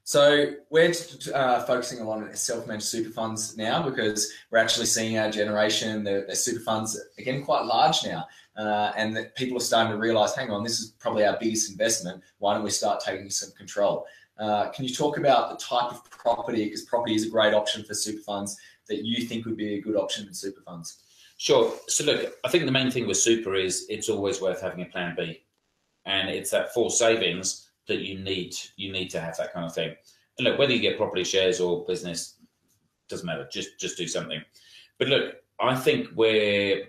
So we're focusing a lot on self-managed super funds now because we're actually seeing our generation, their super funds are getting quite large now. And that people are starting to realize, hang on, this is probably our biggest investment. Why don't we start taking some control? Can you talk about the type of property, because property is a great option for super funds, that you think would be a good option in super funds? Sure. So look, I think the main thing with super is it's always worth having a plan B. And it's that forced savings that you need to have that kind of thing. And look, whether you get property, shares, or business, doesn't matter. Just do something. But look, I think where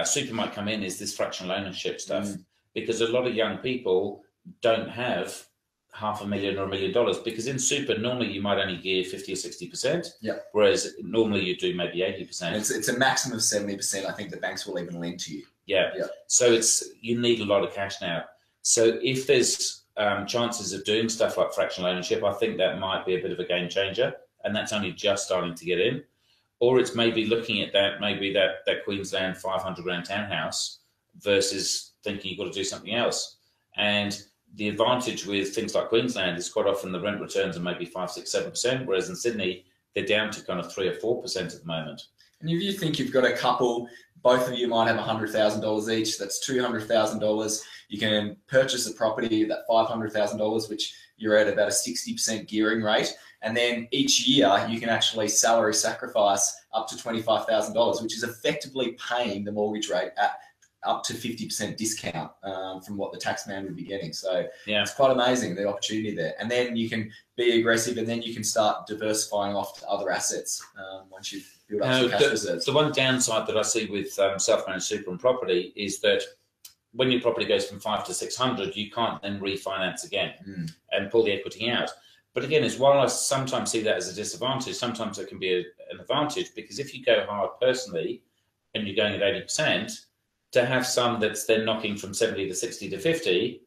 super might come in is this fractional ownership stuff, because a lot of young people don't have $500,000 or $1 million, because in super normally you might only give 50 or 60%, whereas normally you do maybe 80%. It's a maximum of 70%. I think the banks will even lend to you. Yeah. So you need a lot of cash now. So if there's chances of doing stuff like fractional ownership, I think that might be a bit of a game changer, and that's only just starting to get in. Or it's maybe looking at that, maybe that Queensland 500 grand townhouse versus thinking you've got to do something else. And the advantage with things like Queensland is quite often the rent returns are maybe 5, 6, 7%, whereas in Sydney they're down to kind of 3 or 4% at the moment. And if you think you've got a couple, both of you might have $100,000 each, that's $200,000. You can purchase a property at $500,000, which you're at about a 60% gearing rate. And then each year you can actually salary sacrifice up to $25,000, which is effectively paying the mortgage rate at up to 50% discount from what the taxman would be getting. So it's quite amazing, the opportunity there. And then you can be aggressive, and then you can start diversifying off to other assets once you've built up some cash reserves. The one downside that I see with self-managed super and property is that when your property goes from 5 to 600, you can't then refinance again and pull the equity out. But again, while I sometimes see that as a disadvantage, sometimes it can be an advantage, because if you go hard personally and you're going at 80%, to have some that's then knocking from 70 to 60 to 50,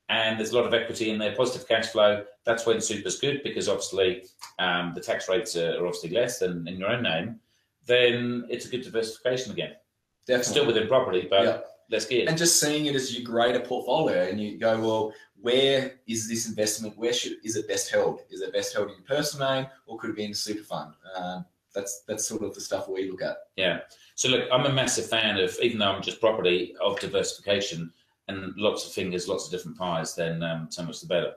and there's a lot of equity in there, positive cash flow, that's when super's good, because obviously the tax rates are obviously less than in your own name, then it's a good diversification again. Definitely. Still within property, but less geared. And just seeing it as you grade a portfolio and you go, well, where is this investment? Is it best held? Is it best held in your personal name, or could it be in a super fund? That's sort of the stuff we look at. Yeah. So look, I'm a massive fan of, even though I'm just property, of diversification, and lots of fingers, lots of different pies, then so much the better.